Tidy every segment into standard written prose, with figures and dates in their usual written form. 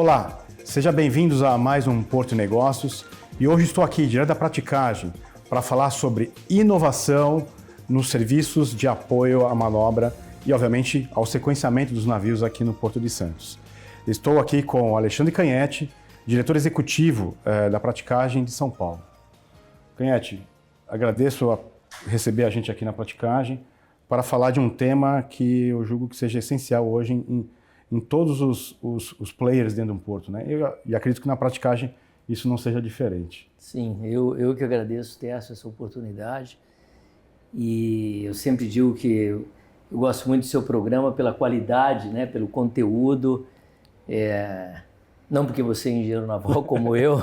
Olá, sejam bem-vindos a mais um Porto Negócios e hoje estou aqui direto da Praticagem para falar sobre inovação nos serviços de apoio à manobra e, obviamente, ao sequenciamento dos navios aqui no Porto de Santos. Estou aqui com o Alexandre Canhete, diretor executivo da Praticagem de São Paulo. Canhete, agradeço a receber a gente aqui na Praticagem para falar de um tema que eu julgo que seja essencial hoje em todos os players dentro de um porto, né? E acredito que na Praticagem isso não seja diferente. Sim, eu que agradeço ter essa oportunidade e eu sempre digo que eu gosto muito do seu programa pela qualidade, né, pelo conteúdo, não porque você é engenheiro naval como eu,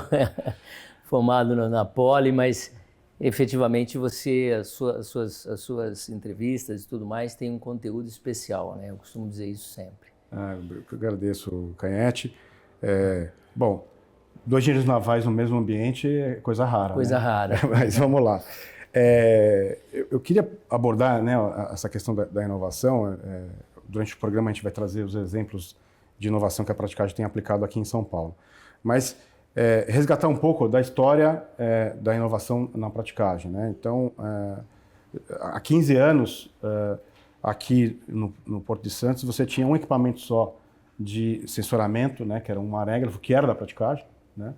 formado na Poli, mas efetivamente você, as suas entrevistas e tudo mais tem um conteúdo especial, né? Eu costumo dizer isso sempre. Eu agradeço, Canhete. Bom, dois engenheiros navais no mesmo ambiente é coisa rara. Coisa rara. Mas vamos lá. Eu queria abordar, né, essa questão da inovação. Durante o programa a gente vai trazer os exemplos de inovação que a Praticagem tem aplicado aqui em São Paulo. Mas resgatar um pouco da história da inovação na Praticagem, né? Então, há 15 anos, aqui no Porto de Santos, você tinha um equipamento só de sensoramento, né, que era um marégrafo, que era da Praticagem, né?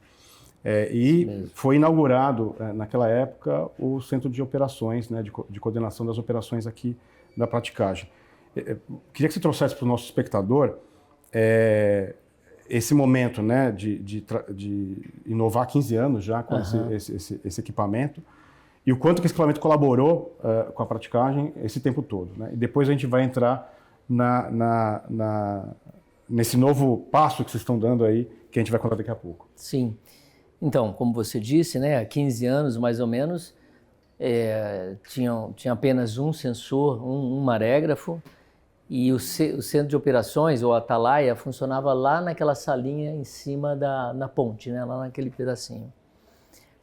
E foi inaugurado, naquela época, o Centro de Operações, né, de coordenação das operações aqui da Praticagem. Queria que você trouxesse para o nosso espectador esse momento, né, de inovar há 15 anos já com esse equipamento e o quanto que esse equipamento colaborou com a Praticagem esse tempo todo, né? E depois a gente vai entrar nesse novo passo que vocês estão dando aí, que a gente vai contar daqui a pouco. Sim. Então, como você disse, né, há 15 anos mais ou menos, tinha apenas um sensor, um marégrafo, e o centro de operações, ou a atalaia, funcionava lá naquela salinha em cima na ponte, né, lá naquele pedacinho.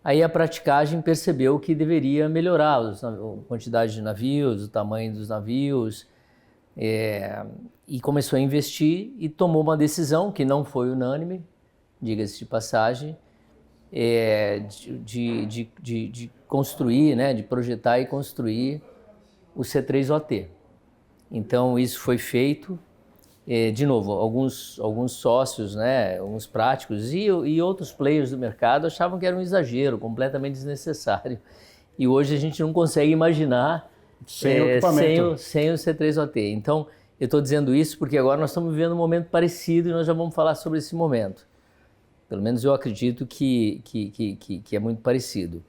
Aí a Praticagem percebeu que deveria melhorar a quantidade de navios, o tamanho dos navios, e começou a investir e tomou uma decisão que não foi unânime, diga-se de passagem, de construir, né, de projetar e construir o C3OT. Então isso foi feito, de novo, alguns sócios, né, alguns práticos e outros players do mercado achavam que era um exagero, completamente desnecessário. E hoje a gente não consegue imaginar sem o C3OT. Então eu estou dizendo isso porque agora nós estamos vivendo um momento parecido e nós já vamos falar sobre esse momento. Pelo menos eu acredito que é muito parecido.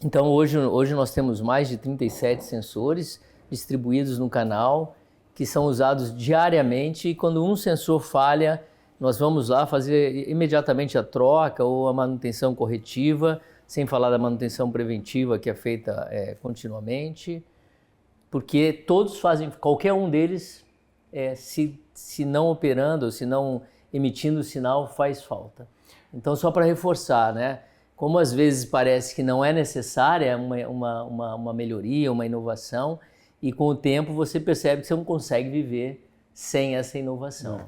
Então hoje nós temos mais de 37 sensores distribuídos no canal, que são usados diariamente, e quando um sensor falha, nós vamos lá fazer imediatamente a troca ou a manutenção corretiva, sem falar da manutenção preventiva que é feita continuamente, porque todos fazem, qualquer um deles, se não operando, se não emitindo sinal, faz falta. Então, só para reforçar, né? Como às vezes parece que não é necessária uma melhoria, uma inovação, e com o tempo você percebe que você não consegue viver sem essa inovação.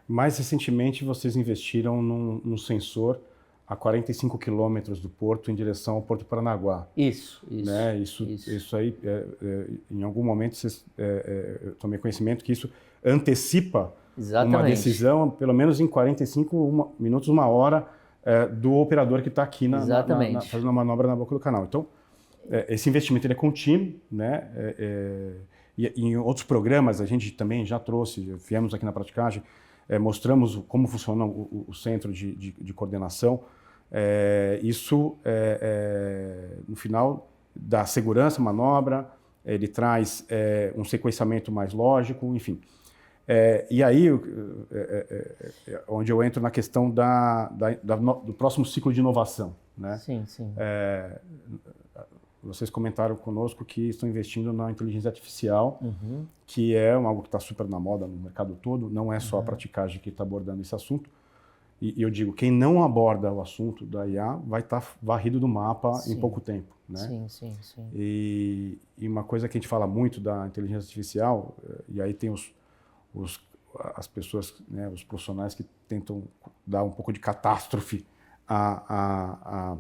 Mais recentemente, vocês investiram num sensor a 45 quilômetros do porto em direção ao Porto Paranaguá. Isso. Né? Isso aí, em algum momento, eu tomei conhecimento que isso antecipa uma decisão, pelo menos em 45 minutos, uma hora, do operador que está aqui fazendo a manobra na boca do canal. Então, esse investimento ele é contínuo, né? E em outros programas a gente também já trouxe, viemos aqui na Praticagem, mostramos como funciona o centro de coordenação. Isso, no final, dá segurança à manobra, ele traz um sequenciamento mais lógico, enfim. E aí, onde eu entro na questão do próximo ciclo de inovação, né? Sim. Vocês comentaram conosco que estão investindo na inteligência artificial, que é algo que está super na moda no mercado todo, não é só a Praticagem que está abordando esse assunto. E eu digo, quem não aborda o assunto da IA vai estar varrido do mapa em pouco tempo, né? Sim. E uma coisa que a gente fala muito da inteligência artificial, e aí tem as pessoas, né, os profissionais que tentam dar um pouco de catástrofe à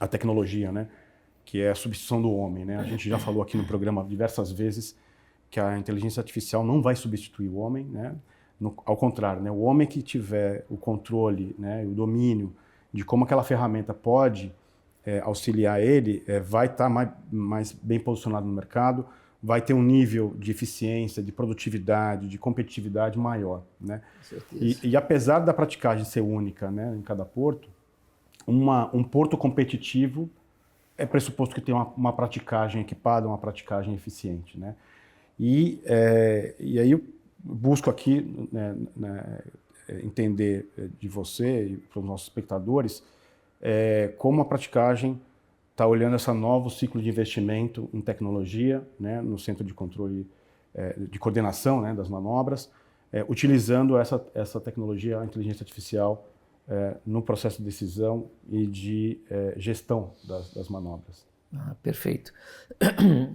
tecnologia, né, que é a substituição do homem, né? A gente já falou aqui no programa diversas vezes que a inteligência artificial não vai substituir o homem, né? Ao contrário, né? O homem que tiver o controle, né, e o domínio de como aquela ferramenta pode auxiliar ele, vai estar mais bem posicionado no mercado, vai ter um nível de eficiência, de produtividade, de competitividade maior, né? E apesar da praticagem ser única, né, em cada porto, um porto competitivo é pressuposto que tem uma praticagem equipada, uma praticagem eficiente, né? E aí eu busco aqui, né, entender de você e para os nossos espectadores como a praticagem está olhando esse novo ciclo de investimento em tecnologia, né, no centro de controle, de coordenação, né, das manobras, utilizando essa tecnologia, a inteligência artificial, no processo de decisão e de gestão das manobras. Perfeito.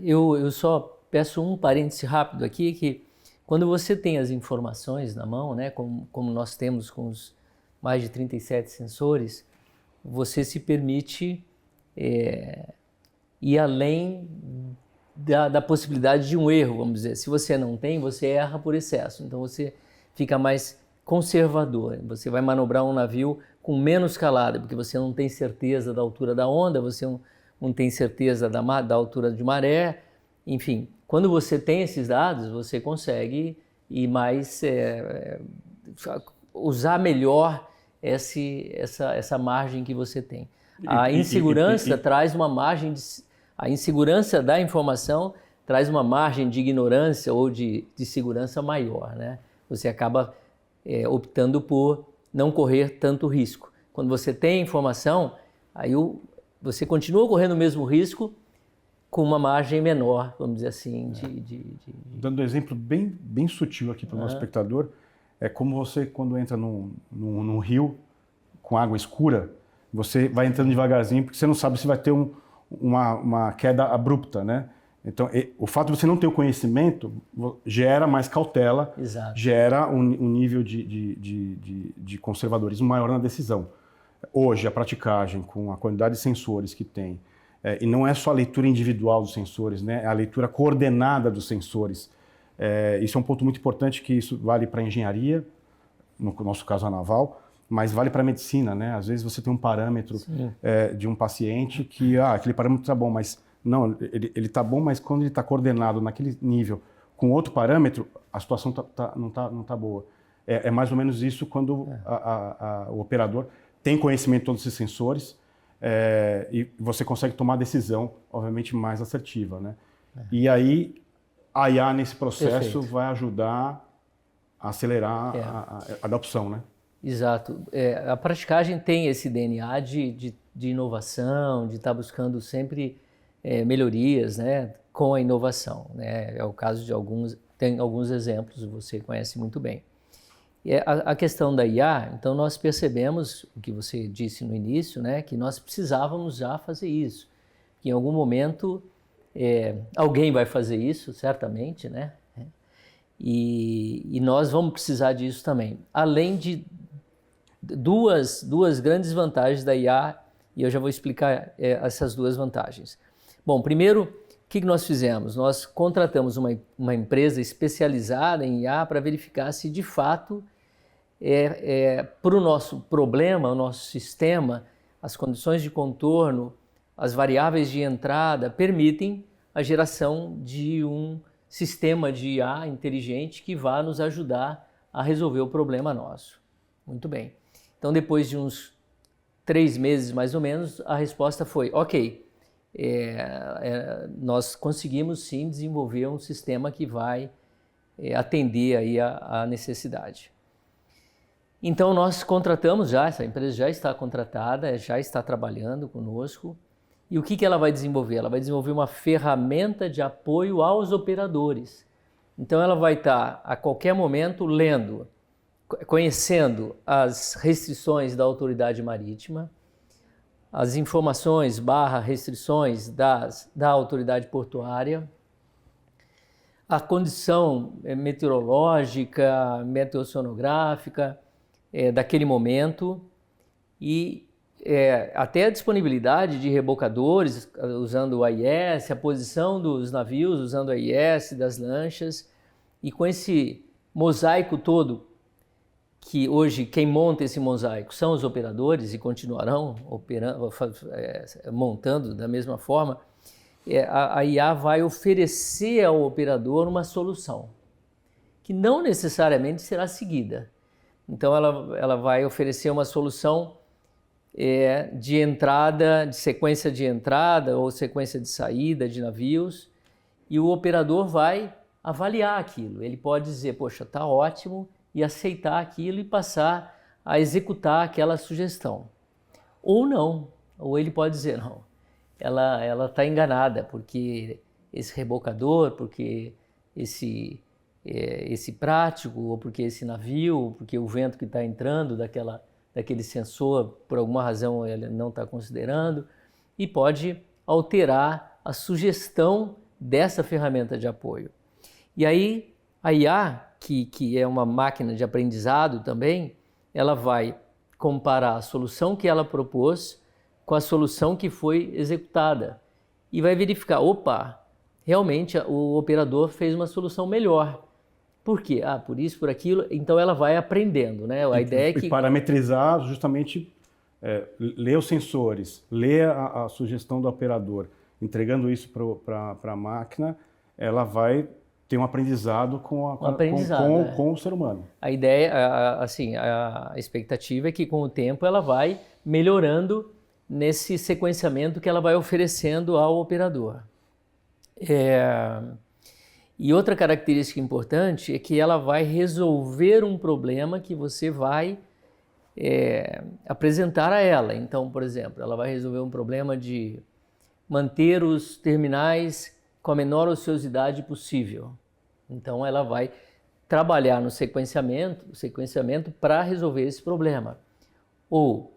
Eu só peço um parêntese rápido aqui, que quando você tem as informações na mão, né, como nós temos com os mais de 37 sensores, você se permite ir além da possibilidade de um erro, vamos dizer. Se você não tem, você erra por excesso. Então você fica mais conservador. Você vai manobrar um navio com menos calada, porque você não tem certeza da altura da onda, você não tem certeza da altura de maré. Enfim, quando você tem esses dados, você consegue ir mais, usar melhor essa margem que você tem. A insegurança traz uma margem a insegurança da informação traz uma margem de ignorância ou de segurança maior, né? Você acaba optando por não correr tanto risco. Quando você tem informação, aí você continua correndo o mesmo risco com uma margem menor, vamos dizer assim. Dando um exemplo bem sutil aqui para o nosso espectador, é como você, quando entra num rio com água escura, você vai entrando devagarzinho, porque você não sabe se vai ter uma queda abrupta, né? Então, o fato de você não ter o conhecimento gera mais cautela, Exato. Gera um nível de conservadorismo maior na decisão. Hoje, a praticagem, com a quantidade de sensores que tem, e não é só a leitura individual dos sensores, né? É a leitura coordenada dos sensores. Isso é um ponto muito importante, que isso vale para a engenharia, no nosso caso a naval, mas vale para a medicina, né? Às vezes você tem um parâmetro de um paciente que, aquele parâmetro está bom, mas não, ele está bom, mas quando ele está coordenado naquele nível com outro parâmetro, a situação não tá boa. É mais ou menos isso quando o operador tem conhecimento de todos esses sensores e você consegue tomar decisão, obviamente, mais assertiva, né? E aí, a IA nesse processo vai ajudar a acelerar a adopção, né? Exato. A praticagem tem esse DNA de inovação, de estar buscando sempre melhorias, né, com a inovação, né? É o caso de tem alguns exemplos, você conhece muito bem. E a questão da IA, então nós percebemos, o que você disse no início, né, que nós precisávamos já fazer isso, que em algum momento alguém vai fazer isso, certamente, né? E nós vamos precisar disso também. Além de duas grandes vantagens da IA, e eu já vou explicar essas duas vantagens. Bom, primeiro, o que nós fizemos? Nós contratamos uma empresa especializada em IA para verificar se de fato, para o nosso problema, o nosso sistema, as condições de contorno, as variáveis de entrada permitem a geração de um sistema de IA inteligente que vá nos ajudar a resolver o problema nosso. Muito bem. Então, depois de uns 3 meses, mais ou menos, a resposta foi, ok, nós conseguimos sim desenvolver um sistema que vai atender aí a necessidade. Então, nós contratamos essa empresa já está contratada, já está trabalhando conosco. E o que ela vai desenvolver? Ela vai desenvolver uma ferramenta de apoio aos operadores. Então, ela vai estar, a qualquer momento, conhecendo as restrições da autoridade marítima, as informações / restrições da autoridade portuária, a condição meteorológica, meteoceanográfica daquele momento e até a disponibilidade de rebocadores usando o AIS, a posição dos navios usando o AIS, das lanchas, e com esse mosaico todo, que hoje quem monta esse mosaico são os operadores e continuarão montando da mesma forma, a IA vai oferecer ao operador uma solução que não necessariamente será seguida. Então ela vai oferecer uma solução de entrada, de sequência de entrada ou sequência de saída de navios, e o operador vai avaliar aquilo. Ele pode dizer, poxa, está ótimo, e aceitar aquilo e passar a executar aquela sugestão. Ou não, ou ele pode dizer, não, ela está enganada, porque esse rebocador, porque esse prático, ou porque esse navio, ou porque o vento que está entrando daquele sensor, por alguma razão ele não está considerando, e pode alterar a sugestão dessa ferramenta de apoio. E aí a IA, que é uma máquina de aprendizado também, ela vai comparar a solução que ela propôs com a solução que foi executada e vai verificar, opa, realmente o operador fez uma solução melhor. Por quê? Por isso, por aquilo. Então ela vai aprendendo, né? A ideia é que... E parametrizar justamente, ler os sensores, ler a sugestão do operador, entregando isso para a máquina, ela vai ter um aprendizado com o ser humano. A ideia, assim, a expectativa é que com o tempo ela vai melhorando nesse sequenciamento que ela vai oferecendo ao operador. E outra característica importante é que ela vai resolver um problema que você vai apresentar a ela. Então, por exemplo, ela vai resolver um problema de manter os terminais com a menor ociosidade possível. Então, ela vai trabalhar no sequenciamento para resolver esse problema. Ou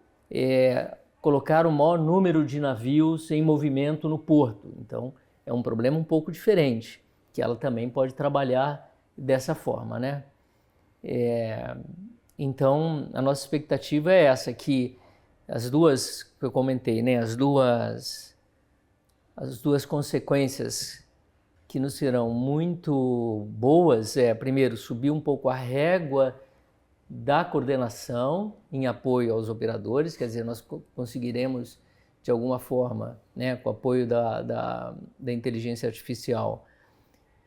colocar o maior número de navios em movimento no porto. Então, é um problema um pouco diferente, que ela também pode trabalhar dessa forma, né? Então, a nossa expectativa é essa, que as duas que eu comentei, né, as duas consequências que nos serão muito boas primeiro, subir um pouco a régua da coordenação em apoio aos operadores, quer dizer, nós conseguiremos, de alguma forma, né, com o apoio da inteligência artificial,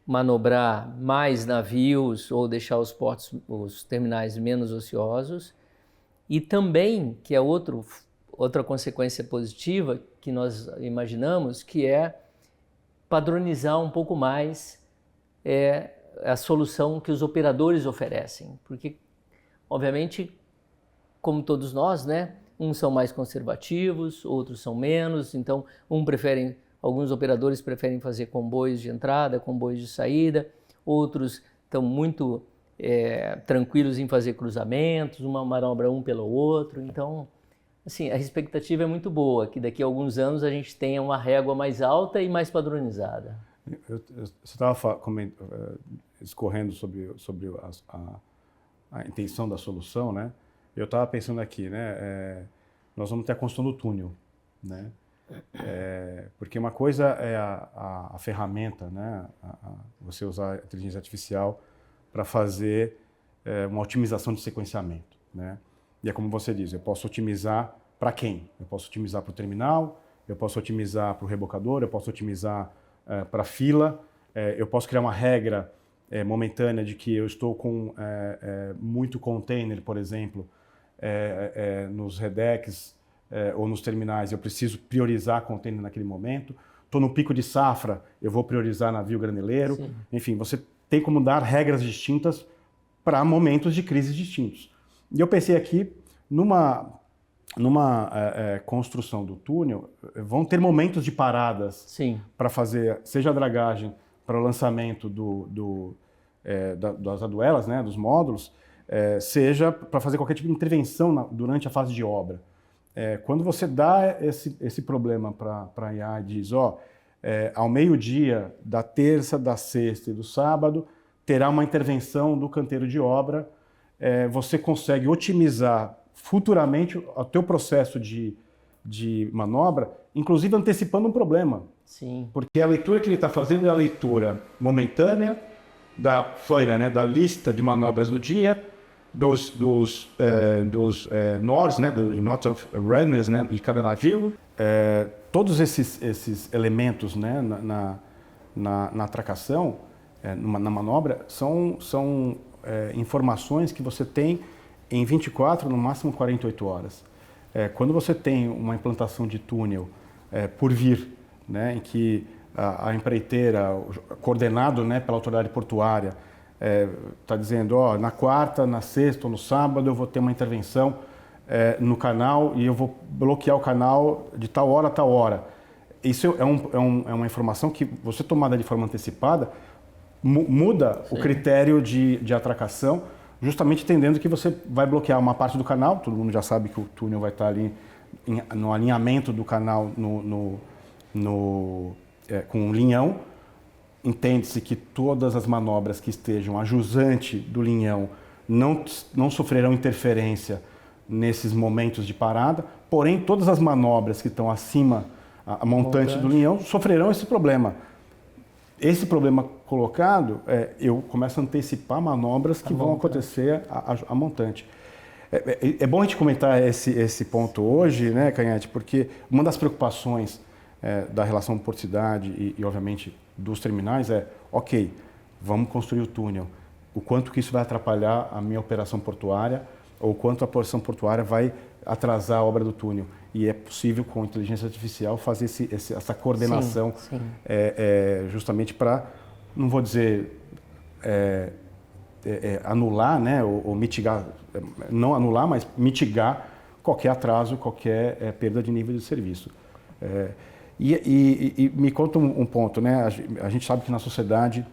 manobrar mais navios ou deixar os terminais menos ociosos. E também, que é outra consequência positiva que nós imaginamos, que é padronizar um pouco mais a solução que os operadores oferecem. Porque, obviamente, como todos nós, né, uns são mais conservativos, outros são menos, então alguns operadores preferem fazer comboios de entrada, comboios de saída, outros estão muito tranquilos em fazer cruzamentos, uma manobra um pelo outro. Então, assim, a expectativa é muito boa, que daqui a alguns anos a gente tenha uma régua mais alta e mais padronizada. Você estava escorrendo sobre a intenção da solução, né? Eu estava pensando aqui, né? Nós vamos ter a construção do túnel, né? Porque uma coisa é a ferramenta, né? Você usar a inteligência artificial para fazer uma otimização de sequenciamento, né? E é como você diz, eu posso otimizar para quem? Eu posso otimizar para o terminal, eu posso otimizar para o rebocador, eu posso otimizar para a fila, eu posso criar uma regra momentânea de que eu estou com muito container, por exemplo, nos redecs ou nos terminais, eu preciso priorizar container naquele momento. Estou no pico de safra, eu vou priorizar navio graneleiro. Sim. Enfim, você tem como dar regras distintas para momentos de crises distintos. E eu pensei aqui, numa construção do túnel, vão ter momentos de paradas para fazer, seja a dragagem para o lançamento das aduelas, né, dos módulos, seja para fazer qualquer tipo de intervenção durante a fase de obra. Quando você dá esse problema para a IA e diz, ao meio-dia da terça, da sexta e do sábado, terá uma intervenção do canteiro de obra. Você consegue otimizar futuramente o teu processo de manobra, inclusive antecipando um problema. Sim. Porque a leitura que ele está fazendo é a leitura momentânea da folha, né, da lista de manobras do dia, dos NORs, né, do Notes of Readiness, né, de cada navio. Todos esses elementos, né, na atracação, na manobra, são informações que você tem em 24, no máximo 48 horas. Quando você tem uma implantação de túnel por vir, né, em que a empreiteira, coordenado, né, pela autoridade portuária, está dizendo, na quarta, na sexta ou no sábado eu vou ter uma intervenção no canal e eu vou bloquear o canal de tal hora a tal hora. Isso é uma informação que você tomada de forma antecipada muda o critério de atracação, justamente entendendo que você vai bloquear uma parte do canal. Todo mundo já sabe que o túnel vai estar ali no alinhamento do canal com um linhão. Entende-se que todas as manobras que estejam a jusante do linhão não sofrerão interferência nesses momentos de parada, porém todas as manobras que estão acima, a montante do linhão, sofrerão esse problema. Esse problema colocado, eu começo a antecipar manobras que vão acontecer a montante. É bom a gente comentar esse ponto hoje, né, Canhete, porque uma das preocupações da relação porto-cidade e, obviamente, dos terminais ok, vamos construir o túnel. O quanto que isso vai atrapalhar a minha operação portuária ou quanto a operação portuária vai atrasar a obra do túnel. E é possível, com inteligência artificial, fazer essa coordenação justamente para, não vou dizer anular, né, ou mitigar, não anular, mas mitigar qualquer atraso, qualquer perda de nível de serviço. E me conta um ponto, né? A gente sabe que na sociedade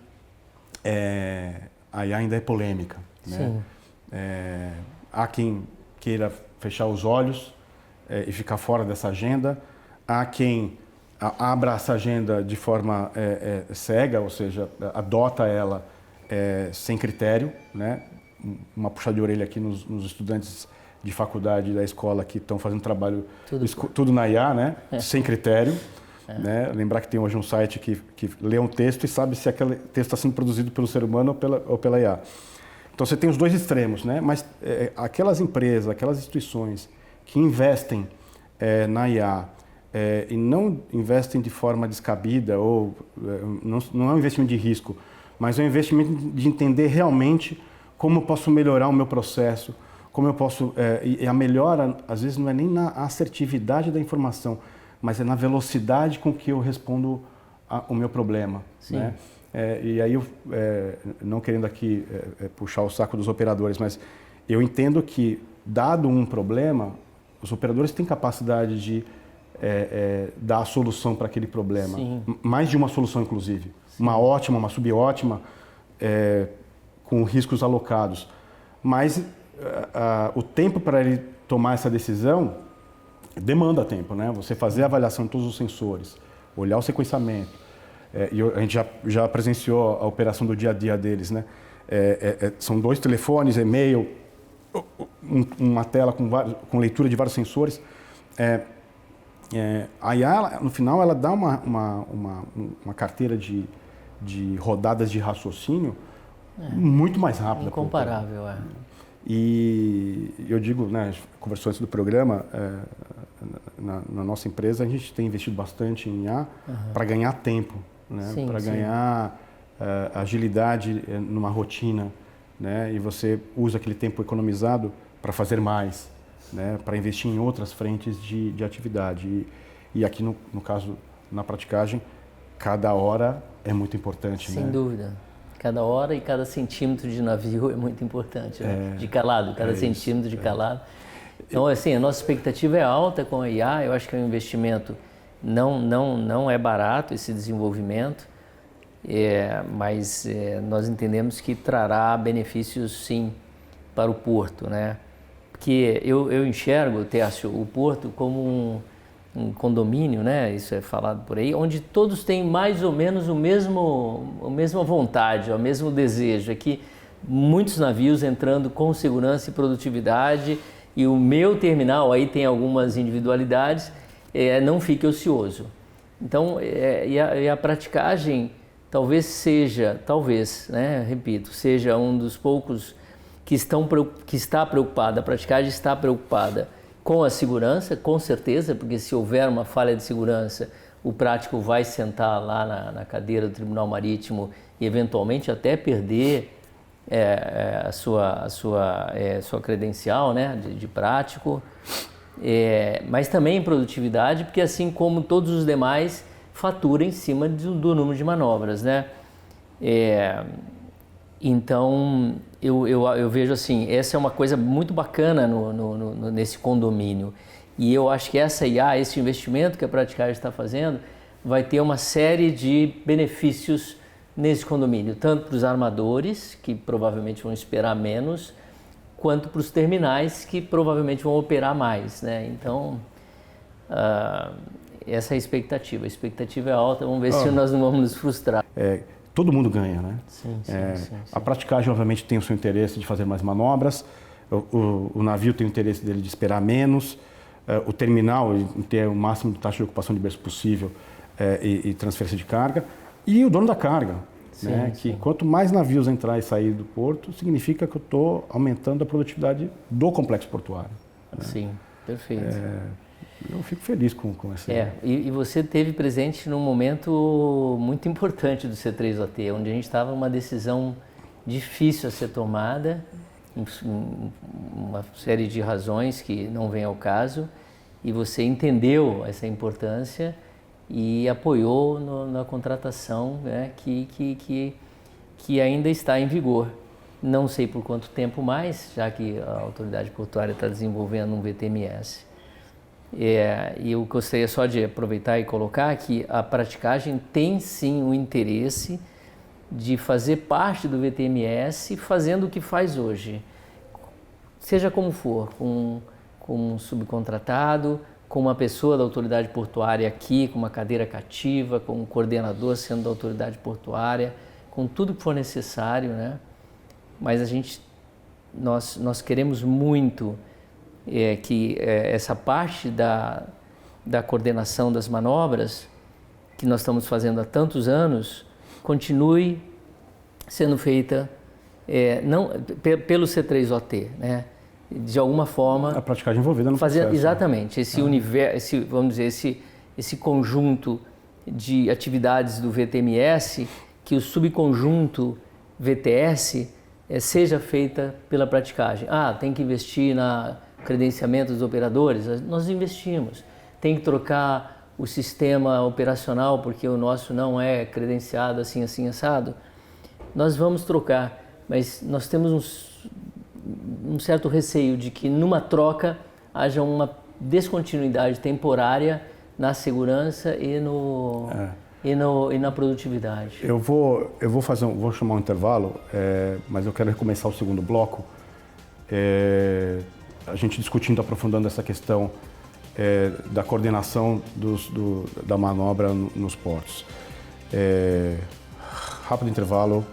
a IA ainda é polêmica, né? Há quem queira fechar os olhos e ficar fora dessa agenda, há quem abra essa agenda de forma cega, ou seja, adota ela sem critério, né? Uma puxada de orelha aqui nos estudantes de faculdade da escola que estão fazendo trabalho tudo na IA, né? Sem critério. Né? Lembrar que tem hoje um site que lê um texto e sabe se aquele texto está sendo produzido pelo ser humano ou pela IA. Então você tem os dois extremos, né? Mas aquelas empresas, aquelas instituições que investem na IA e não investem de forma descabida, ou não é um investimento de risco, mas é um investimento de entender realmente como eu posso melhorar o meu processo, como eu posso... e a melhora, às vezes, não é nem na assertividade da informação, mas é na velocidade com que eu respondo o meu problema. Né? E aí, não querendo aqui puxar o saco dos operadores, mas eu entendo que, dado um problema, os operadores têm capacidade de dar a solução para aquele problema. Mais de uma solução, inclusive. Uma ótima, uma subótima, com riscos alocados. Mas o tempo para ele tomar essa decisão demanda tempo, né? Você fazer a avaliação de todos os sensores, olhar o sequenciamento. E a gente já presenciou a operação do dia a dia deles, né? São 2 telefones, e-mail, uma tela com leitura de vários sensores. A IA, no final, ela dá uma carteira de rodadas de raciocínio muito mais rápida. Incomparável, E eu digo, né, conversou antes do programa, na nossa empresa a gente tem investido bastante em IA para ganhar tempo, né, para ganhar agilidade numa rotina, né, e você usa aquele tempo economizado para fazer mais, né, para investir em outras frentes de atividade. E aqui no caso, na praticagem, cada hora é muito importante. Sem dúvida. Cada hora e cada centímetro de navio é muito importante, né? De calado, cada centímetro de calado. Então, assim, a nossa expectativa é alta com a IA. Eu acho que é um investimento, não é barato esse desenvolvimento, mas nós entendemos que trará benefícios, sim, para o porto, né? Porque eu enxergo, Tércio, o porto como um condomínio, né? Isso é falado por aí, onde todos têm mais ou menos a mesma vontade, o mesmo desejo. É que muitos navios entrando com segurança e produtividade, e o meu terminal, aí tem algumas individualidades, não fique ocioso. Então, e a praticagem talvez seja, né? Repito, seja um dos poucos que está preocupada, a praticagem está preocupada com a segurança, com certeza, porque se houver uma falha de segurança, o prático vai sentar lá na cadeira do Tribunal Marítimo e eventualmente até perder a sua credencial, né, de prático, mas também em produtividade, porque assim como todos os demais, fatura em cima do número de manobras, né? Então, eu vejo assim, essa é uma coisa muito bacana nesse condomínio. E eu acho que esse investimento que a praticagem está fazendo, vai ter uma série de benefícios nesse condomínio, tanto para os armadores, que provavelmente vão esperar menos, quanto para os terminais, que provavelmente vão operar mais, né? Então, essa é a expectativa. A expectativa é alta, vamos ver se nós não vamos nos frustrar. Todo mundo ganha, né? Sim. A praticagem, obviamente, tem o seu interesse de fazer mais manobras, o navio tem o interesse dele de esperar menos, o terminal em ter o máximo de taxa de ocupação de berço possível e transferência de carga, e o dono da carga, né? Que quanto mais navios entrar e sair do porto, significa que eu estou aumentando a produtividade do complexo portuário. Né? Sim, perfeito. Eu fico feliz com essa ideia. E você esteve presente num momento muito importante do C3OT, onde a gente estava numa decisão difícil a ser tomada, uma série de razões que não vem ao caso, e você entendeu essa importância e apoiou na contratação, né, que ainda está em vigor. Não sei por quanto tempo mais, já que a autoridade portuária está desenvolvendo um VTMS. E eu gostaria só de aproveitar e colocar que a praticagem tem sim o interesse de fazer parte do VTMS fazendo o que faz hoje, seja como for, com um subcontratado, com uma pessoa da autoridade portuária aqui, com uma cadeira cativa, com um coordenador sendo da autoridade portuária, com tudo que for necessário, né? Mas nós queremos muito que essa parte da coordenação das manobras, que nós estamos fazendo há tantos anos, continue sendo feita não pelo C3OT, né? De alguma forma... A praticagem envolvida no processo. Exatamente. Esse universo, vamos dizer, esse conjunto de atividades do VTMS, que o subconjunto VTS seja feita pela praticagem. Tem que investir na credenciamento dos operadores, nós investimos. Tem que trocar o sistema operacional porque o nosso não é credenciado assim, assado. Nós vamos trocar, mas nós temos um certo receio de que numa troca haja uma descontinuidade temporária na segurança e na produtividade. Eu vou chamar um intervalo, mas eu quero recomeçar o segundo bloco. A gente discutindo, aprofundando essa questão da coordenação da manobra nos portos. Rápido intervalo,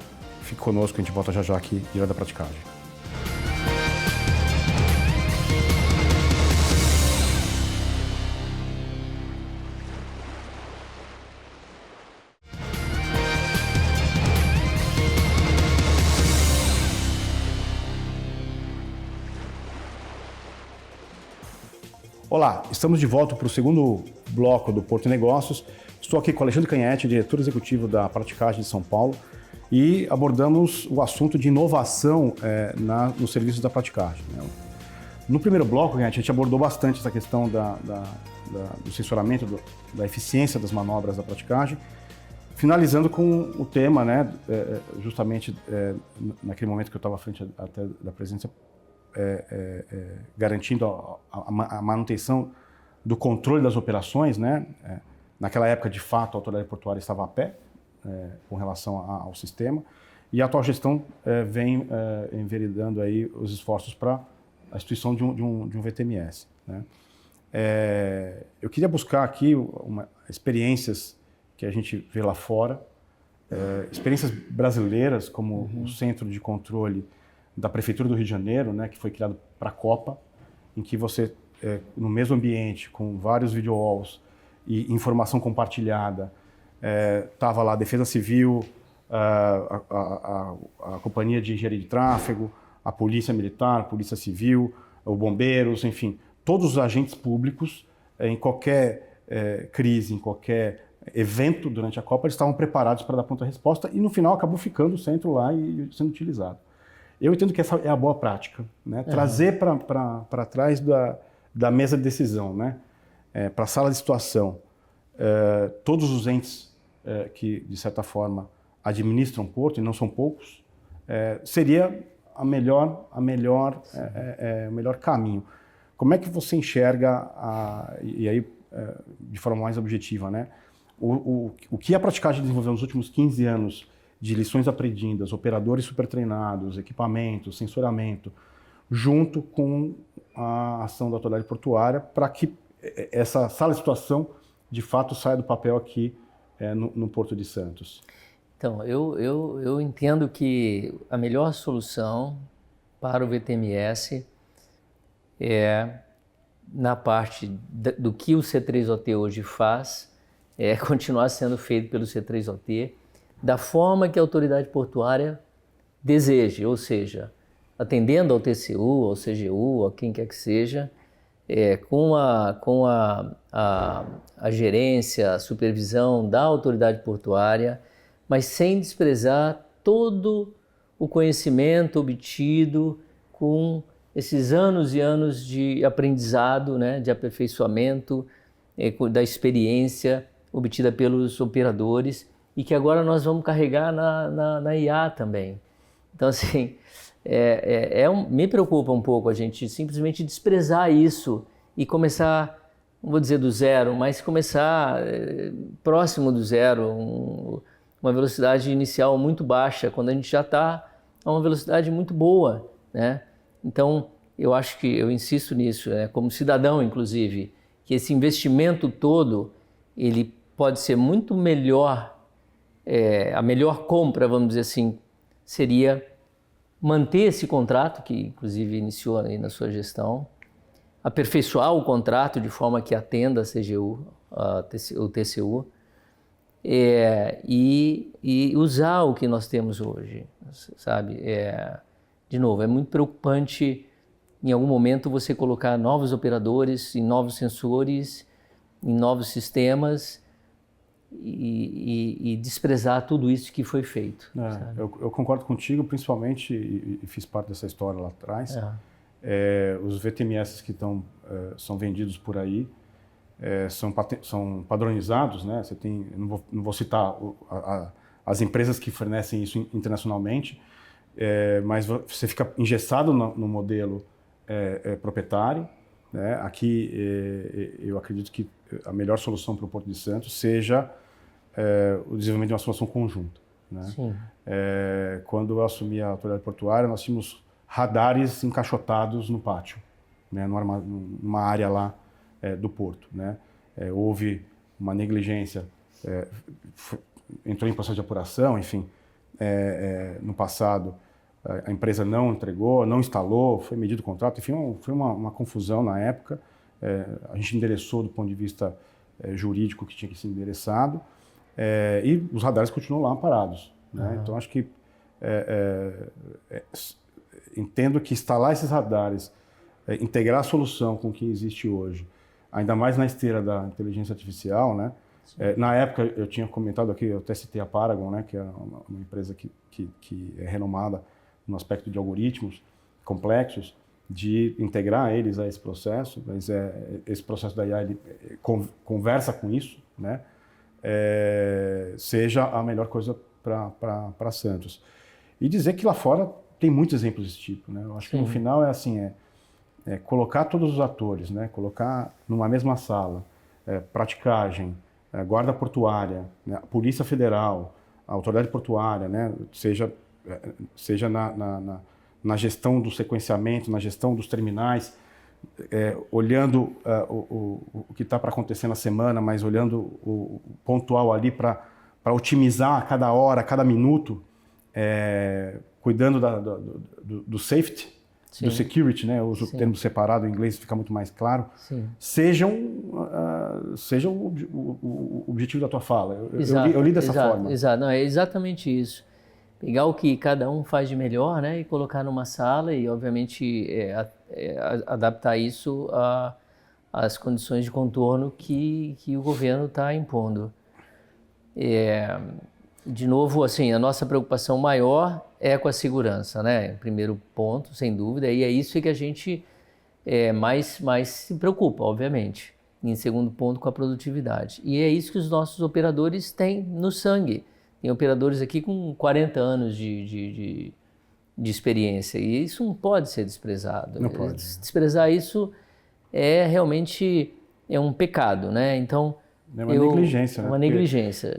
fique conosco, a gente volta já aqui, direto da praticagem. Olá, estamos de volta para o segundo bloco do Porto e Negócios. Estou aqui com Alexandre Canhete, diretor executivo da Praticagem de São Paulo, e abordamos o assunto de inovação nos serviços da praticagem. No primeiro bloco, a gente abordou bastante essa questão do sensoramento, da eficiência das manobras da praticagem, finalizando com o tema, né, justamente naquele momento que eu estava à frente até da presença, garantindo a manutenção do controle das operações, né? Naquela época, de fato, a autoridade portuária estava a pé com relação ao sistema, e a atual gestão vem enveredando aí os esforços para a instituição de um VTMS, né? Eu queria buscar aqui experiências que a gente vê lá fora, experiências brasileiras, como o Centro de Controle da Prefeitura do Rio de Janeiro, né, que foi criado para a Copa, em que você, no mesmo ambiente, com vários video walls e informação compartilhada, estava lá a Defesa Civil, a Companhia de Engenharia de Tráfego, a Polícia Militar, a Polícia Civil, os bombeiros, enfim, todos os agentes públicos, em qualquer crise, em qualquer evento durante a Copa, eles estavam preparados para dar pronta resposta e no final acabou ficando o centro lá e sendo utilizado. Eu entendo que essa é a boa prática, né? Trazer para trás da mesa de decisão, né? Para a sala de situação, todos os entes que, de certa forma, administram o porto, e não são poucos, seria o melhor caminho. Como é que você enxerga, e aí de forma mais objetiva, né? O que a praticagem desenvolveu nos últimos 15 anos de lições aprendidas, operadores supertreinados, equipamentos, sensoramento, junto com a ação da autoridade portuária, para que essa sala de situação, de fato, saia do papel aqui no Porto de Santos? Então, eu entendo que a melhor solução para o VTMS na parte do que o C3OT hoje faz, continuar sendo feito pelo C3OT da forma que a autoridade portuária deseje, ou seja, atendendo ao TCU, ao CGU, a quem quer que seja, com a gerência, a supervisão da autoridade portuária, mas sem desprezar todo o conhecimento obtido com esses anos e anos de aprendizado, né, de aperfeiçoamento, da experiência obtida pelos operadores e que agora nós vamos carregar na IA também. Então, assim, me preocupa um pouco a gente simplesmente desprezar isso e começar, não vou dizer do zero, mas começar próximo do zero, uma velocidade inicial muito baixa, quando a gente já está a uma velocidade muito boa, né? Então, eu acho que eu insisto nisso, como cidadão, inclusive, que esse investimento todo, ele pode ser muito melhor, a melhor compra, vamos dizer assim, seria manter esse contrato, que inclusive iniciou aí na sua gestão, aperfeiçoar o contrato de forma que atenda a CGU, o TCU, e usar o que nós temos hoje, sabe? De novo, é muito preocupante em algum momento você colocar novos operadores em novos sensores, em novos sistemas e desprezar tudo isso que foi feito. Eu concordo contigo, principalmente, e fiz parte dessa história lá atrás. Os VTMS que são vendidos por aí são padronizados, né? Você tem, não vou citar as empresas que fornecem isso internacionalmente, mas você fica engessado no modelo proprietário, né? Aqui eu acredito que a melhor solução para o Porto de Santos seja o desenvolvimento de uma solução conjunta, né? Sim. Quando eu assumi a autoridade portuária, nós tínhamos radares encaixotados no pátio, né? Numa área lá do porto, né? Houve uma negligência, entrou em processo de apuração, enfim, no passado a empresa não entregou, não instalou, foi medido o contrato, enfim, foi uma confusão na época. A gente endereçou do ponto de vista jurídico que tinha que ser endereçado, e os radares continuam lá parados, né? Então acho que entendo que instalar esses radares, integrar a solução com o que existe hoje, ainda mais na esteira da inteligência artificial, né? Na época eu tinha comentado aqui, eu até citei a Paragon, né, que é uma empresa que é renomada no aspecto de algoritmos complexos, de integrar eles a esse processo, mas esse processo da IA ele conversa com isso, né? Seja a melhor coisa para Santos. E dizer que lá fora tem muitos exemplos desse tipo, né? Eu acho que no final é assim, colocar todos os atores, né? Colocar numa mesma sala, praticagem, guarda portuária, né? A Polícia Federal, a autoridade portuária, né? Seja na gestão do sequenciamento, na gestão dos terminais, olhando o que está para acontecer na semana, mas olhando o pontual ali para otimizar a cada hora, a cada minuto, cuidando do safety, Sim. do security, né? Eu uso Sim. o termo separado em inglês, fica muito mais claro. Sim. Sejam o objetivo da tua fala. Eu li dessa forma. Exato, não, é exatamente isso. Pegar o que cada um faz de melhor, né, e colocar numa sala e, obviamente, adaptar isso às condições de contorno que o governo está impondo. De novo, assim, a nossa preocupação maior é com a segurança, né? Primeiro ponto, sem dúvida, e é isso que a gente mais se preocupa, obviamente. E em segundo ponto, com a produtividade. E é isso que os nossos operadores têm no sangue. Tem operadores aqui com 40 anos de experiência, e isso não pode ser desprezado. Não pode. Desprezar isso realmente um pecado, né? Então, é uma negligência, né? Uma negligência.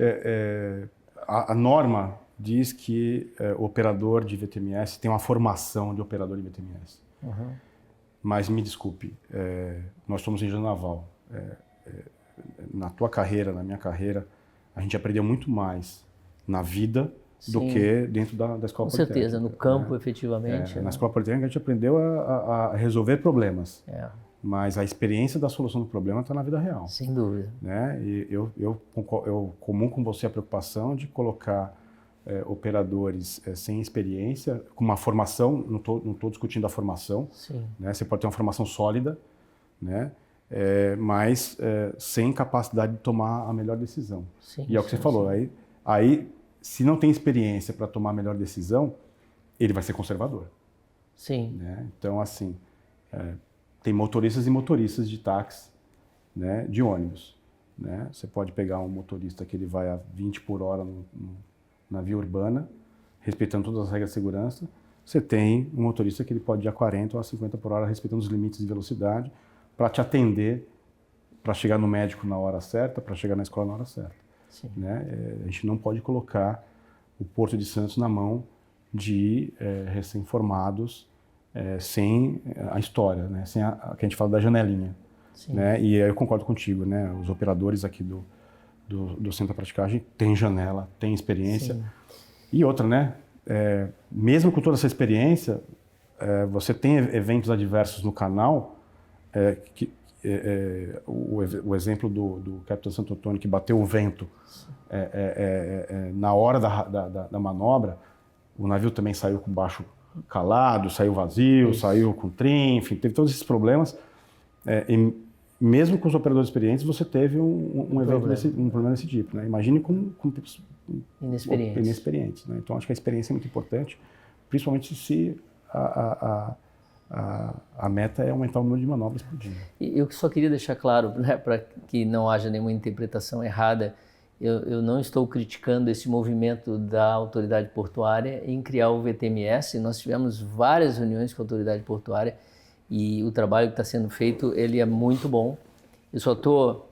A norma diz que o operador de VTMS tem uma formação de operador de VTMS. Uhum. Mas me desculpe, nós somos engenheiro naval. Na tua carreira, na minha carreira, a gente aprendeu muito mais na vida do que dentro da escola politécnica. Com certeza, no campo, efetivamente. Na escola politécnica a gente aprendeu a resolver problemas. Mas a experiência da solução do problema está na vida real. Sem dúvida. Né? E eu comum com você a preocupação de colocar operadores sem experiência, com uma formação, não estou discutindo a formação, né? Você pode ter uma formação sólida, né? Mas sem capacidade de tomar a melhor decisão. E é o que você falou, aí se não tem experiência para tomar a melhor decisão, ele vai ser conservador. Sim. Né? Então, assim, tem motoristas e motoristas de táxi, né, de ônibus. Né? Você pode pegar um motorista que ele vai a 20 por hora na via urbana, respeitando todas as regras de segurança. Você tem um motorista que ele pode ir a 40 ou a 50 por hora, respeitando os limites de velocidade, para te atender, para chegar no médico na hora certa, para chegar na escola na hora certa. Né? A gente não pode colocar o Porto de Santos na mão de recém-formados sem a história, né? Sem a que a gente fala da janelinha. Né? E aí eu concordo contigo, né? Os operadores aqui do Centro da Praticagem têm janela, têm experiência. Sim. E outra, né? Mesmo com toda essa experiência, você tem eventos adversos no canal, o exemplo do Capitão Santo Antônio, que bateu o vento na hora da manobra, o navio também saiu com baixo calado, saiu vazio, saiu com trim, enfim, teve todos esses problemas. E mesmo com os operadores experientes, você teve um problema desse tipo. Né? Imagine com inexperientes. Né? Então, acho que a experiência é muito importante, principalmente se a meta é aumentar o número de manobras por dia. Eu só queria deixar claro, né, para que não haja nenhuma interpretação errada, eu não estou criticando esse movimento da autoridade portuária em criar o VTMS. Nós tivemos várias reuniões com a autoridade portuária e o trabalho que está sendo feito, ele é muito bom.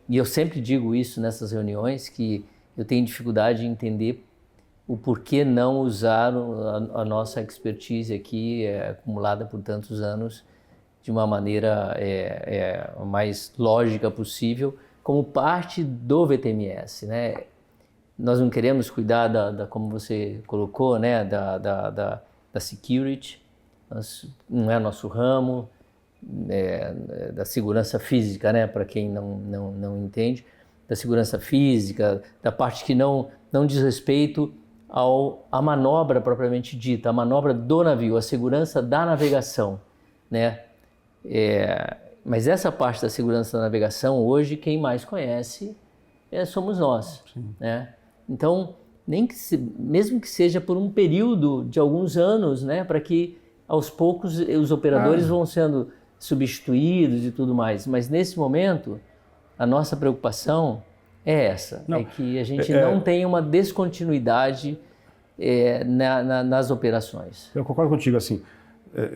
E eu sempre digo isso nessas reuniões, que eu tenho dificuldade em entender o porquê não usar a nossa expertise aqui, acumulada por tantos anos, de uma maneira mais lógica possível, como parte do VTMS, né? Nós não queremos cuidar como você colocou, né, da security, não é nosso ramo, da segurança física, né, para quem não entende, da segurança física, da parte que não diz respeito à manobra propriamente dita, a manobra do navio, a segurança da navegação, né? Mas essa parte da segurança da navegação, hoje, quem mais conhece somos nós. Né? Então, mesmo que seja por um período de alguns anos, né, para que aos poucos os operadores vão sendo substituídos e tudo mais, mas nesse momento a nossa preocupação é essa, é que a gente não tenha uma descontinuidade nas operações. Eu concordo contigo, assim,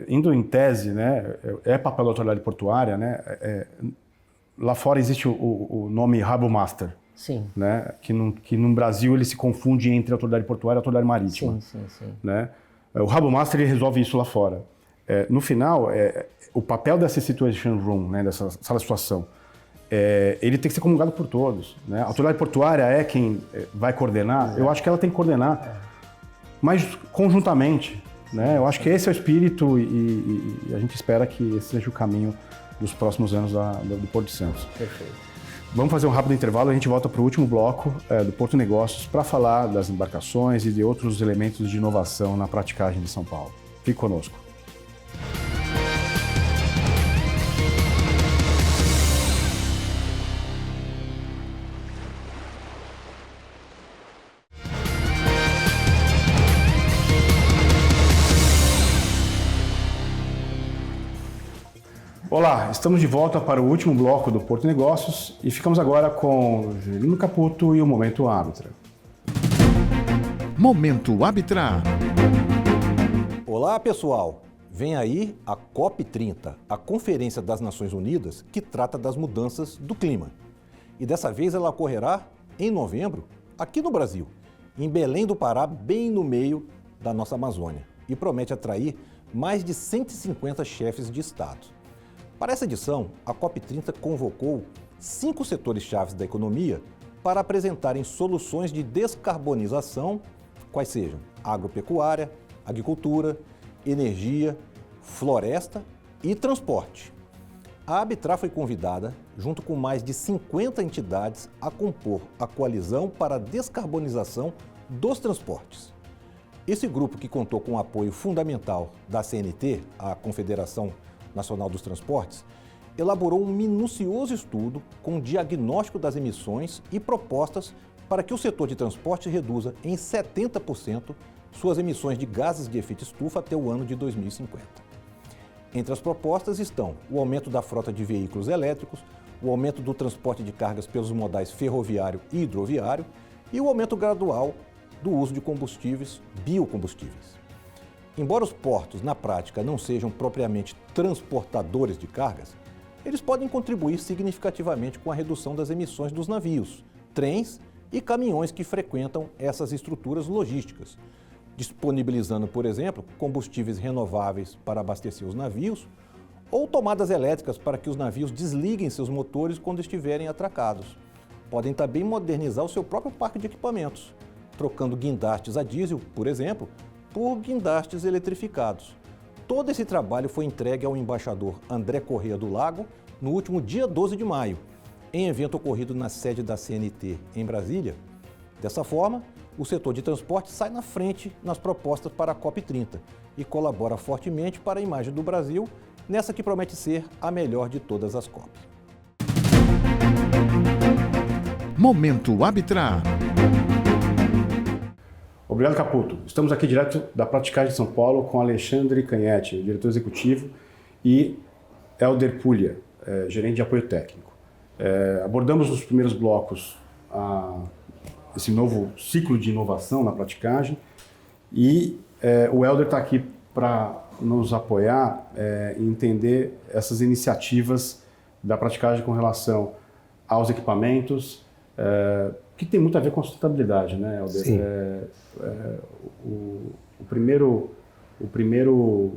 indo em tese, né, papel da autoridade portuária, né, lá fora existe o nome Harbour Master. Sim. Né, que no Brasil ele se confunde entre a autoridade portuária e a autoridade marítima. Sim. Né? O Harbour Master ele resolve isso lá fora. no final, o papel dessa situation room, né, dessa sala de situação, ele tem que ser comungado por todos, né? A autoridade portuária é quem vai coordenar. Eu acho que ela tem que coordenar, mas conjuntamente, né? Eu acho que esse é o espírito e a gente espera que esse seja o caminho dos próximos anos do Porto de Santos. Perfeito. Vamos fazer um rápido intervalo e a gente volta para o último bloco do Porto Negócios para falar das embarcações e de outros elementos de inovação na praticagem de São Paulo. Fique conosco. Olá, estamos de volta para o último bloco do Porto Negócios e ficamos agora com Juscelino Caputo e o Momento Arbitra. Momento Arbitra. Olá, pessoal! Vem aí a COP30, a Conferência das Nações Unidas que trata das mudanças do clima. E dessa vez ela ocorrerá em novembro, aqui no Brasil, em Belém do Pará, bem no meio da nossa Amazônia, e promete atrair mais de 150 chefes de Estado. Para essa edição, a COP30 convocou 5 setores-chave da economia para apresentarem soluções de descarbonização, quais sejam agropecuária, agricultura, energia, floresta e transporte. A Arbitra foi convidada, junto com mais de 50 entidades, a compor a Coalizão para a Descarbonização dos Transportes. Esse grupo, que contou com o apoio fundamental da CNT, a Confederação Nacional dos Transportes, elaborou um minucioso estudo com diagnóstico das emissões e propostas para que o setor de transporte reduza em 70% suas emissões de gases de efeito estufa até o ano de 2050. Entre as propostas estão o aumento da frota de veículos elétricos, o aumento do transporte de cargas pelos modais ferroviário e hidroviário e o aumento gradual do uso de combustíveis biocombustíveis. Embora os portos, na prática, não sejam propriamente transportadores de cargas, eles podem contribuir significativamente com a redução das emissões dos navios, trens e caminhões que frequentam essas estruturas logísticas, disponibilizando, por exemplo, combustíveis renováveis para abastecer os navios ou tomadas elétricas para que os navios desliguem seus motores quando estiverem atracados. Podem também modernizar o seu próprio parque de equipamentos, trocando guindastes a diesel, por exemplo, por guindastes eletrificados. Todo esse trabalho foi entregue ao embaixador André Corrêa do Lago no último dia 12 de maio, em evento ocorrido na sede da CNT em Brasília. Dessa forma, o setor de transporte sai na frente nas propostas para a COP30 e colabora fortemente para a imagem do Brasil nessa que promete ser a melhor de todas as COP. Momento Arbitra. Obrigado, Caputo. Estamos aqui direto da Praticagem de São Paulo com Alexandre Canhete, diretor executivo, e Helder Puglia, gerente de apoio técnico. Abordamos nos primeiros blocos esse novo ciclo de inovação na praticagem e o Helder está aqui para nos apoiar e entender essas iniciativas da praticagem com relação aos equipamentos, que tem muito a ver com a sustentabilidade, né, Helder? Sim. O primeiro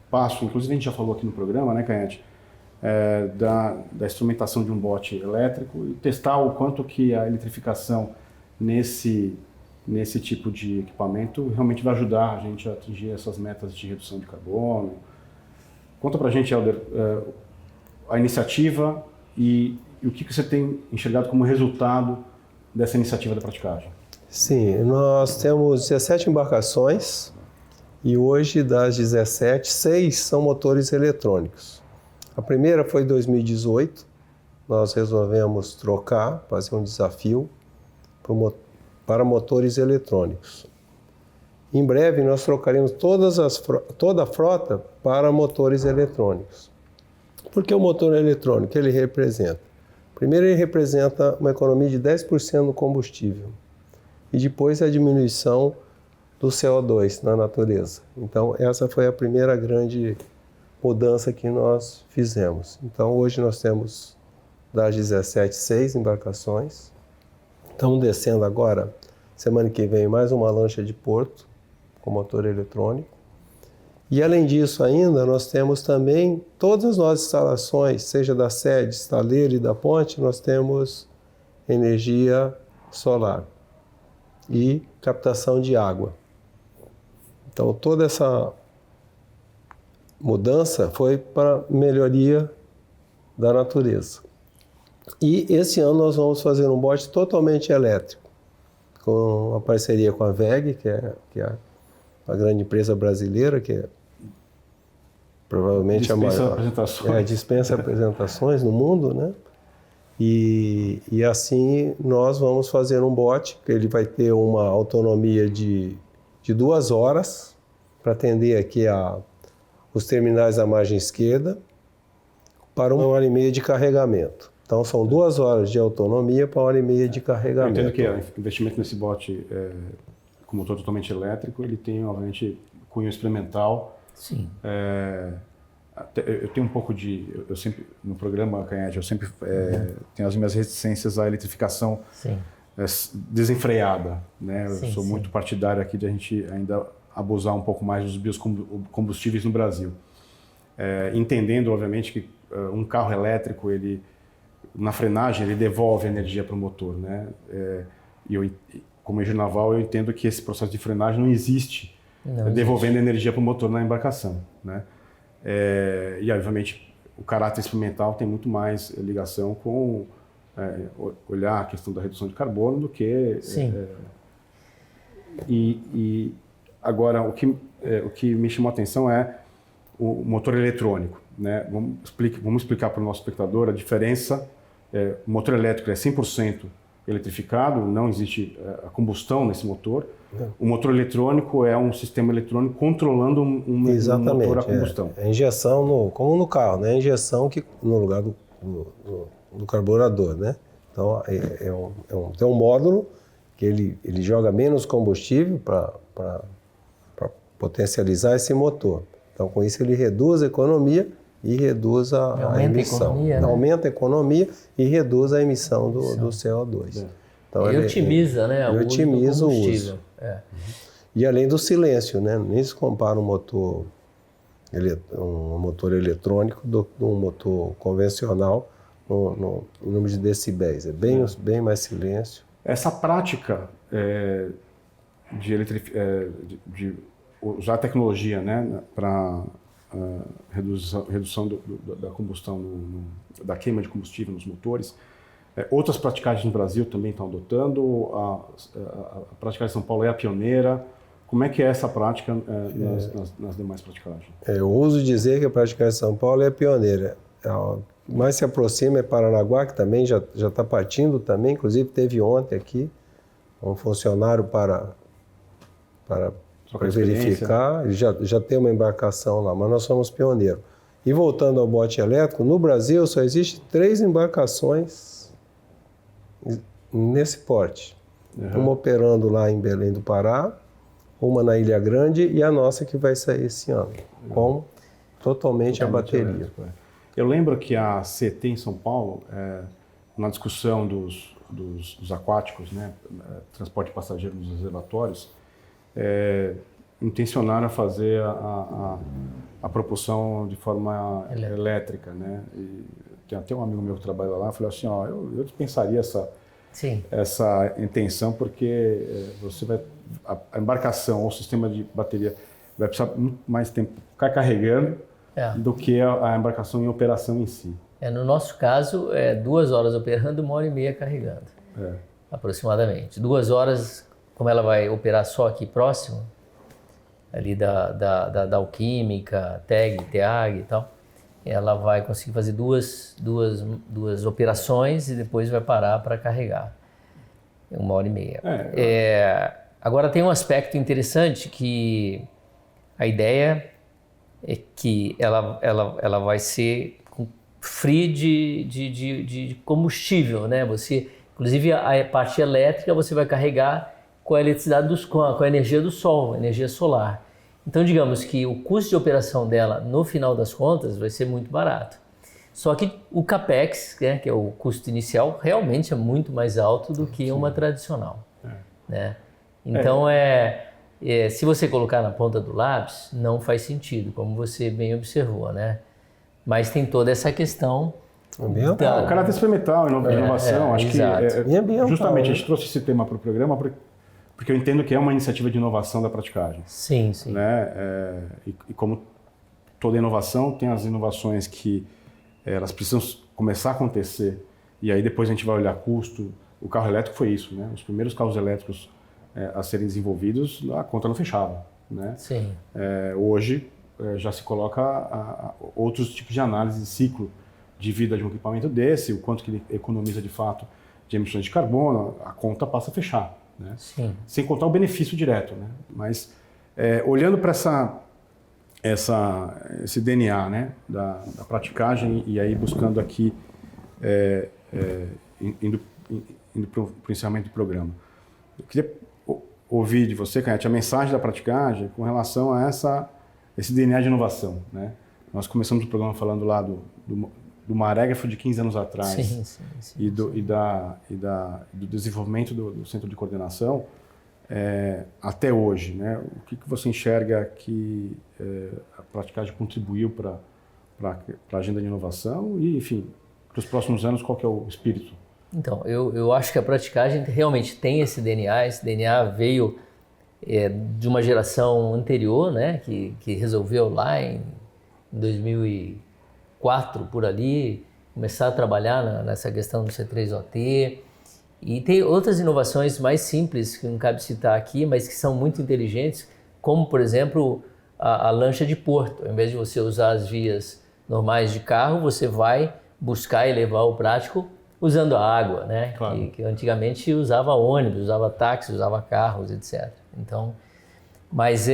passo, inclusive a gente já falou aqui no programa, né, Canhete, da instrumentação de um bote elétrico e testar o quanto que a eletrificação nesse tipo de equipamento realmente vai ajudar a gente a atingir essas metas de redução de carbono. Conta pra gente, Helder, a iniciativa e o que você tem enxergado como resultado dessa iniciativa da praticagem. Sim, nós temos 17 embarcações e hoje das 17, 6 são motores eletrônicos. A primeira foi em 2018, nós resolvemos trocar, fazer um desafio para motores eletrônicos. Em breve nós trocaremos toda a frota para motores eletrônicos. Por que o motor eletrônico? Ele representa? Primeiro, ele representa uma economia de 10% no combustível e depois a diminuição do CO2 na natureza. Então, essa foi a primeira grande mudança que nós fizemos. Então, hoje nós temos das 17, 6 embarcações. Estamos descendo agora, semana que vem, mais uma lancha de porto com motor eletrônico. E além disso ainda, nós temos também todas as nossas instalações, seja da sede, estaleiro e da ponte, nós temos energia solar e captação de água. Então toda essa mudança foi para melhoria da natureza. E esse ano nós vamos fazer um bote totalmente elétrico, com uma parceria com a WEG, que é a grande empresa brasileira, que é provavelmente dispensa a maior. Apresentações. Dispensa apresentações no mundo, né? E assim nós vamos fazer um bote, que ele vai ter uma autonomia de 2 horas, para atender aqui os terminais da margem esquerda, para 1h30 de carregamento. Então são 2 horas de autonomia para 1h30 de carregamento. Eu entendo que o investimento nesse bote, com motor totalmente elétrico, ele tem, obviamente, cunho experimental. Sim. Eu tenho um pouco eu sempre, no programa Canhete, eu sempre tenho as minhas reticências à eletrificação desenfreada, né? Eu sou muito partidário aqui de a gente ainda abusar um pouco mais dos biocombustíveis no Brasil. Entendendo, obviamente, que um carro elétrico, na frenagem, ele devolve energia para o motor, né? Como engenheiro naval, eu entendo que esse processo de frenagem não existe devolvendo energia para o motor na embarcação, né? E, obviamente, o caráter experimental tem muito mais ligação com olhar a questão da redução de carbono do que... Agora, o que me chamou a atenção é o motor eletrônico, né? Vamos explicar para o nosso espectador a diferença. O motor elétrico é 100% eletrificado, não existe a combustão nesse motor. O motor eletrônico é um sistema eletrônico controlando um motor a combustão. A injeção, como no carro, né? A injeção no lugar do carburador, né? Então, tem um módulo que ele joga menos combustível para potencializar esse motor. Então, com isso, ele reduz a economia e reduz a emissão. Aumenta a economia e reduz a emissão do CO2. Então, ele otimiza, né? Ele otimiza o uso. E além do silêncio, né? Nem se compara um motor eletrônico de um motor convencional no número de decibéis. É bem mais silêncio. Essa prática de usar a tecnologia, né, para redução da combustão, da queima de combustível nos motores. Outras praticagens no Brasil também estão adotando. A praticagem de São Paulo é a pioneira. Como é que é essa prática nas demais praticagens? Eu ouso dizer que a praticagem de São Paulo é a pioneira. O que mais se aproxima é Paranaguá, que também já está partindo também. Inclusive teve ontem aqui um funcionário para verificar. Ele já tem uma embarcação lá, mas nós somos pioneiros. E voltando ao bote elétrico, no Brasil só existe 3 embarcações nesse porte. Uma operando lá em Belém do Pará, uma na Ilha Grande e a nossa que vai sair esse ano, com totalmente a bateria. Elétrico, Eu lembro que a CET em São Paulo, na discussão dos aquáticos, né, transporte de passageiros nos reservatórios, intencionaram fazer a propulsão de forma elétrica, né? E tem até um amigo meu que trabalha lá, falou assim, eu dispensaria essa intenção, porque a embarcação ou o sistema de bateria vai precisar muito mais tempo ficar carregando do que a embarcação em operação em si. No nosso caso, 2 horas operando, 1h30 carregando, aproximadamente. 2 horas, como ela vai operar só aqui próximo, ali da Alquímica, TEAG e tal, ela vai conseguir fazer duas operações e depois vai parar para carregar. 1h30. Agora tem um aspecto interessante que a ideia é que ela vai ser free de combustível, né? Inclusive a parte elétrica você vai carregar com a eletricidade com a energia do sol, energia solar. Então, digamos que o custo de operação dela, no final das contas, vai ser muito barato. Só que o CAPEX, né, que é o custo inicial, realmente é muito mais alto do que uma tradicional. Né? Então, se você colocar na ponta do lápis, não faz sentido, como você bem observou, né? Mas tem toda essa questão ambiental. O caráter experimental, inovação. Acho exato. que justamente a gente trouxe esse tema para o programa porque eu entendo que é uma iniciativa de inovação da praticagem. Sim, sim. Né? E como toda inovação, tem as inovações que elas precisam começar a acontecer e aí depois a gente vai olhar custo. O carro elétrico foi isso, né? Os primeiros carros elétricos a serem desenvolvidos, a conta não fechava, né? Sim. Hoje já se coloca outros tipos de análise de ciclo de vida de um equipamento desse, o quanto que ele economiza de fato de emissões de carbono, a conta passa a fechar, né? Sim. Sem contar o benefício direto, né? Mas olhando para esse DNA, né, da praticagem e aí buscando aqui, indo para o encerramento do programa. Eu queria ouvir de você, Canhete, a mensagem da praticagem com relação a esse DNA de inovação, né? Nós começamos o programa falando lá do marégrafo de 15 anos atrás e do desenvolvimento do Centro de Coordenação até hoje, né? O que você enxerga que a praticagem contribuiu para a agenda de inovação e, enfim, para os próximos anos, qual que é o espírito? Então, eu acho que a praticagem realmente tem esse DNA veio de uma geração anterior, né, que resolveu lá em 2004, por ali, começar a trabalhar nessa questão do C3OT. E tem outras inovações mais simples, que não cabe citar aqui, mas que são muito inteligentes, como, por exemplo, a lancha de porto. Ao invés de você usar as vias normais de carro, você vai buscar e levar o prático usando a água, né? Claro. Que antigamente usava ônibus, usava táxi, usava carros, etc. Então, mas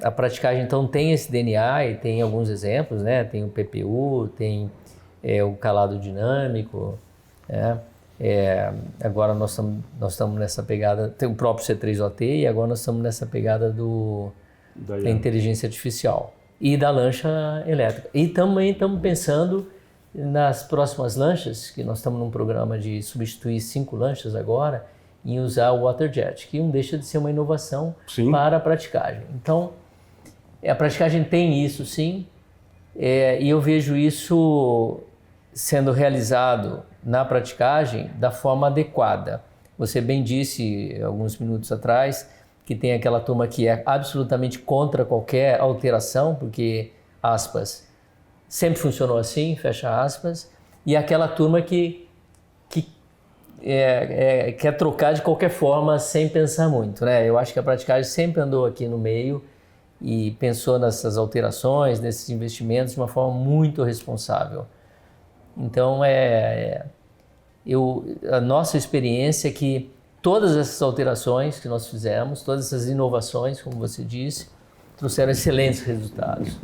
a praticagem então tem esse DNA e tem alguns exemplos, né? Tem o PPU, tem o calado dinâmico, né? Agora nós estamos nessa pegada, tem o próprio C3OT e agora nós estamos nessa pegada da inteligência artificial e da lancha elétrica. E também estamos pensando nas próximas lanchas, que nós estamos num programa de substituir 5 lanchas agora, em usar o waterjet, que não deixa de ser uma inovação para a praticagem. Então, a praticagem tem isso sim, e eu vejo isso sendo realizado na praticagem da forma adequada. Você bem disse alguns minutos atrás que tem aquela turma que é absolutamente contra qualquer alteração, porque, aspas, sempre funcionou assim, fecha aspas, e aquela turma que quer trocar de qualquer forma sem pensar muito, né? Eu acho que a praticagem sempre andou aqui no meio e pensou nessas alterações, nesses investimentos de uma forma muito responsável. Então, a nossa experiência é que todas essas alterações que nós fizemos, todas essas inovações, como você disse, trouxeram excelentes resultados.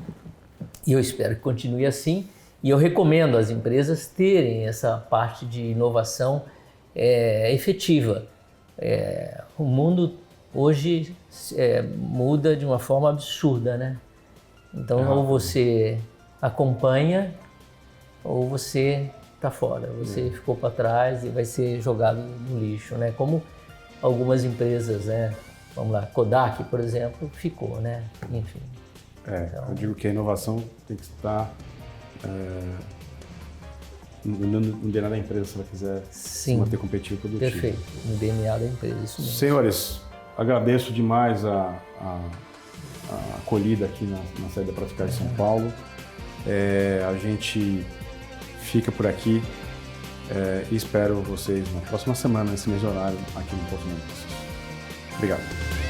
E eu espero que continue assim. E eu recomendo às empresas terem essa parte de inovação efetiva. O mundo hoje muda de uma forma absurda, né? Então, ou você acompanha, ou você está fora. Você ficou para trás e vai ser jogado no lixo, né? Como algumas empresas, né? Vamos lá, Kodak, por exemplo, ficou, né? Enfim. Então, eu digo que a inovação tem que estar no DNA da empresa, se ela quiser se manter competitiva e produtiva. Perfeito, no DNA da empresa, isso mesmo. Senhores, agradeço demais a acolhida aqui na sede da Praticagem de São Paulo. A gente fica por aqui e espero vocês na próxima semana, nesse mesmo horário, aqui no Porto Negócios. Obrigado.